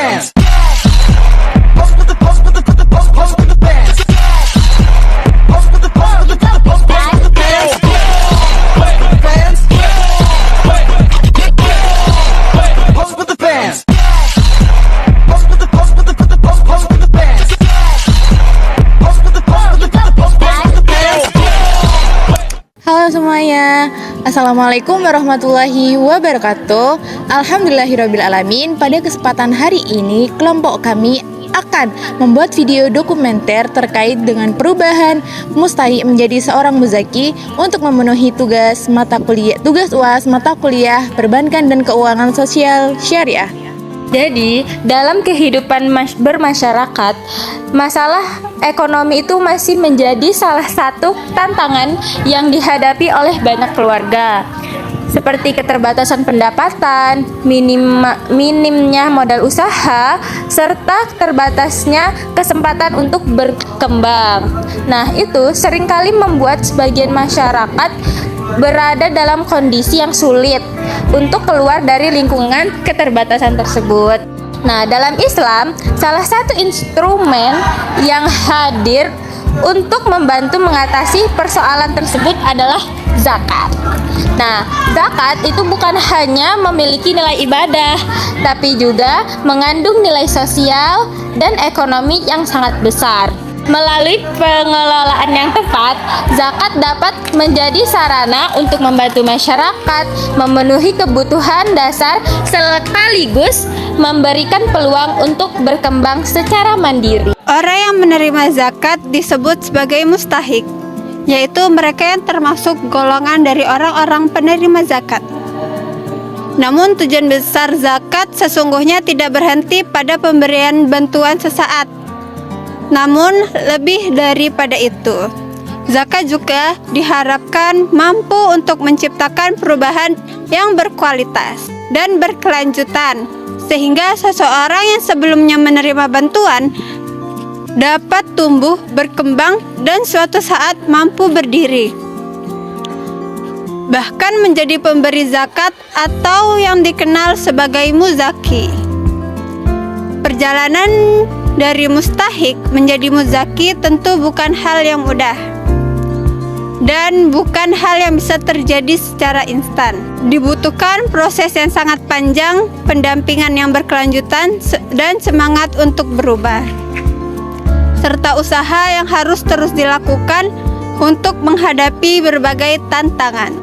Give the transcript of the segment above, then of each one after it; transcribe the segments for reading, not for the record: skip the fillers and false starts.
bands. Pose with the pose with the pose with the pose pose with the bands. Pose with the pose with the pose pose pose with the bands. Pose with the bands. Pose with the bands. Pose with the pose with the pose pose with the bands. Pose with the pose with the pose pose with the bands. Halo semuanya, Assalamualaikum warahmatullahi wabarakatuh. Alhamdulillahirrabbilalamin. Pada kesempatan hari ini, kelompok kami akan membuat video dokumenter terkait dengan perubahan Mustahik menjadi seorang muzaki untuk memenuhi tugas UAS mata kuliah perbankan dan keuangan sosial syariah. Jadi, dalam kehidupan bermasyarakat, masalah ekonomi itu masih menjadi salah satu tantangan yang dihadapi oleh banyak keluarga. Seperti keterbatasan pendapatan, minimnya modal usaha, serta terbatasnya kesempatan untuk berkembang. Nah, itu seringkali membuat sebagian masyarakat berada dalam kondisi yang sulit untuk keluar dari lingkungan keterbatasan tersebut. Nah, dalam Islam, salah satu instrumen yang hadir untuk membantu mengatasi persoalan tersebut adalah zakat. Nah, zakat itu bukan hanya memiliki nilai ibadah, tapi juga mengandung nilai sosial dan ekonomi yang sangat besar. Melalui pengelolaan yang tepat, zakat dapat menjadi sarana untuk membantu masyarakat memenuhi kebutuhan dasar sekaligus memberikan peluang untuk berkembang secara mandiri. Orang yang menerima zakat disebut sebagai mustahik, yaitu mereka yang termasuk golongan dari orang-orang penerima zakat. Namun tujuan besar zakat sesungguhnya tidak berhenti pada pemberian bantuan sesaat. Namun lebih daripada itu, zakat juga diharapkan mampu untuk menciptakan perubahan yang berkualitas dan berkelanjutan, sehingga seseorang yang sebelumnya menerima bantuan dapat tumbuh, berkembang, dan suatu saat mampu berdiri, bahkan menjadi pemberi zakat atau yang dikenal sebagai muzaki. Perjalanan dari mustahik menjadi muzaki tentu bukan hal yang mudah dan bukan hal yang bisa terjadi secara instan. Dibutuhkan proses yang sangat panjang, pendampingan yang berkelanjutan, dan semangat untuk berubah, serta usaha yang harus terus dilakukan untuk menghadapi berbagai tantangan.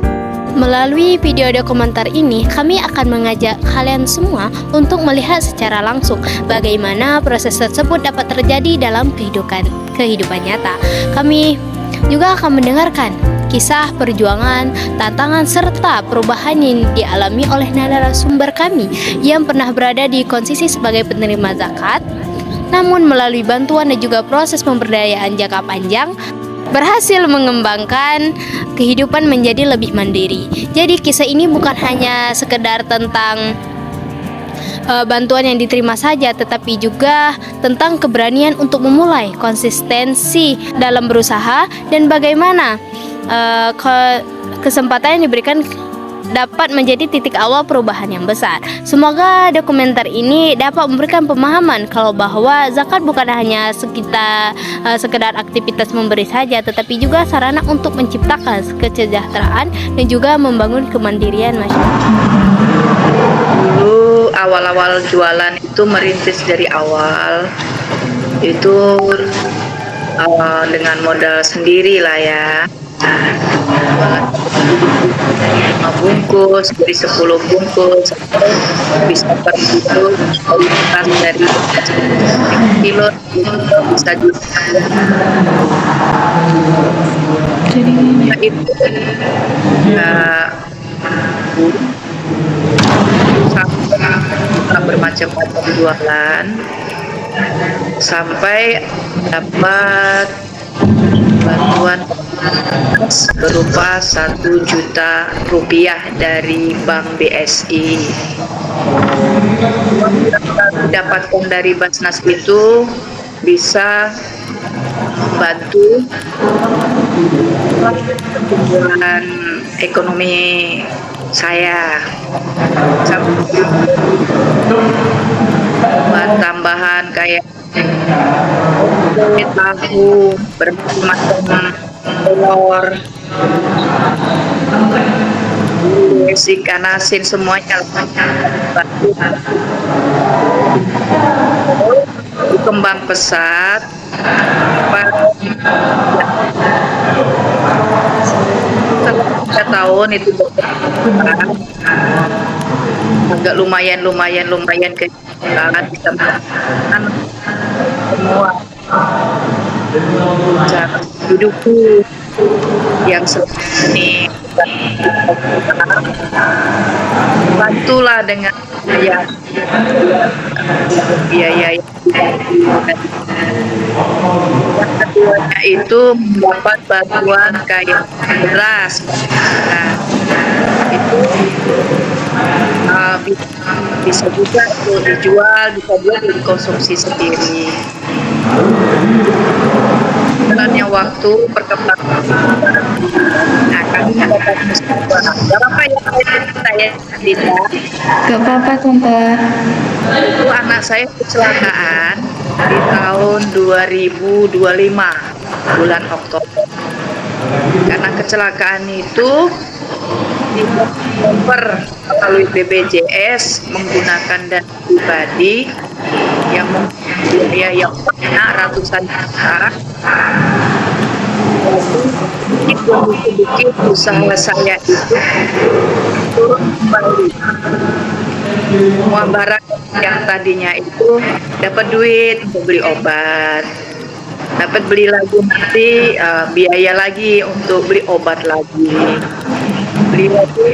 Melalui video dokumenter ini, kami akan mengajak kalian semua untuk melihat secara langsung bagaimana proses tersebut dapat terjadi dalam kehidupan nyata. Kami juga akan mendengarkan kisah perjuangan, tantangan, serta perubahan yang dialami oleh narasumber kami yang pernah berada di posisi sebagai penerima zakat, namun melalui bantuan dan juga proses pemberdayaan jangka panjang, berhasil mengembangkan kehidupan menjadi lebih mandiri. Jadi kisah ini bukan hanya sekedar tentang bantuan yang diterima saja, tetapi juga tentang keberanian untuk memulai, konsistensi dalam berusaha, dan bagaimana kesempatan yang diberikan dapat menjadi titik awal perubahan yang besar. Semoga dokumenter ini dapat memberikan pemahaman kalau bahwa zakat bukan hanya sekedar aktivitas memberi saja, tetapi juga sarana untuk menciptakan kesejahteraan dan juga membangun kemandirian masyarakat. Dulu awal-awal jualan itu merintis dari awal itu dengan modal sendiri lah ya. Jualan 5 bungkus, beli 10 bungkus, bisa pergi itu kualitas dari kilo bisa jutaan. Nah, itu sampai bermacam-macam jualan sampai dapat bantuan berupa 1 juta rupiah dari Bank BSI. Dapatkan dari Basnas itu bisa membantu pertumbuhan ekonomi saya. Buat kayak tahu, bermacam telur, ikan asin semuanya kembang pesat setelah 3 tahun itu agak lumayan ke bisa makan semua cara hidupku yang seperti ini bantulah dengan biaya yang keduanya itu mendapat bantuan kayak beras. Nah, itu bisa juga tuh dijual, bisa juga dikonsumsi sendiri. Jalannya waktu perkembangan, nah kami dapat mencoba. Berapa ya saya tidak? Gak apa-apa tante. Itu anak saya kecelakaan di tahun 2025 bulan Oktober. Karena kecelakaan itu di cover melalui BPJS menggunakan dana pribadi yang biaya yang ratusan juta. Itu sedikit usaha saya itu turun kembali. Semua barang yang tadinya itu dapat duit untuk beli obat, dapat beli lagi nanti biaya lagi untuk beli obat lagi, beli lagi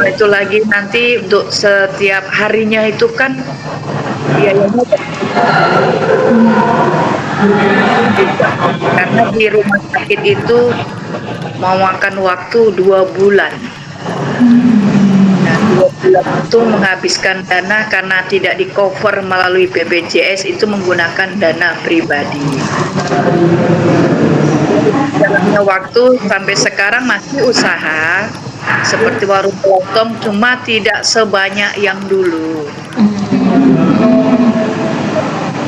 itu lagi nanti untuk setiap harinya itu kan biayanya karena di rumah sakit itu mau makan waktu 2 bulan. Nah, 2 bulan itu menghabiskan dana karena tidak di cover melalui BPJS, itu menggunakan dana pribadi. Jalannya waktu sampai sekarang masih usaha seperti warung kelontong, cuma tidak sebanyak yang dulu.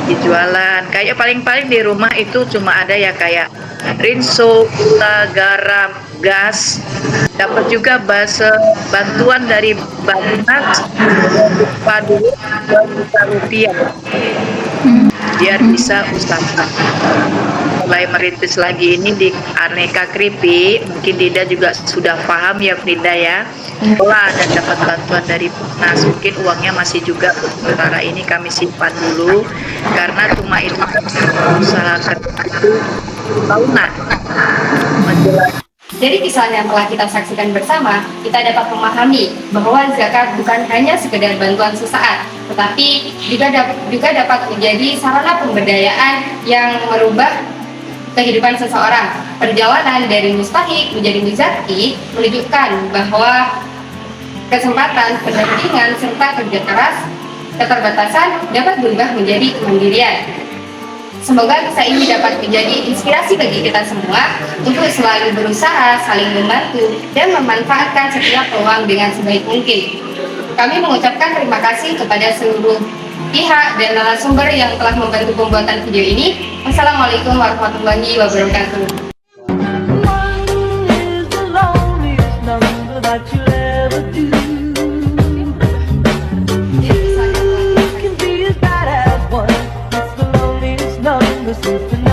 Dijualan kayak paling-paling di rumah itu cuma ada ya kayak rinso, gula, garam, gas. Dapat juga bantuan dari Bappenas dulu 2 juta rupiah biar bisa usaha. Mulai merintis lagi ini di aneka keripik, mungkin Dinda juga sudah paham ya Dinda ya. Olah dan dapat bantuan dari Bappenas, mungkin uangnya masih juga sementara ini kami simpan dulu karena cuma itu usaha itu tahunan menjelang. Dari kisah yang telah kita saksikan bersama, kita dapat memahami bahwa zakat bukan hanya sekedar bantuan sesaat, tetapi juga dapat menjadi sarana pemberdayaan yang merubah kehidupan seseorang. Perjalanan dari mustahik menjadi muzaki menunjukkan bahwa kesempatan, pendampingan, serta kerja keras, keterbatasan dapat berubah menjadi kemandirian. Semoga kisah ini dapat menjadi inspirasi bagi kita semua untuk selalu berusaha, saling membantu, dan memanfaatkan setiap peluang dengan sebaik mungkin. Kami mengucapkan terima kasih kepada seluruh pihak dan narasumber yang telah membantu pembuatan video ini. Wassalamualaikum warahmatullahi wabarakatuh. It's the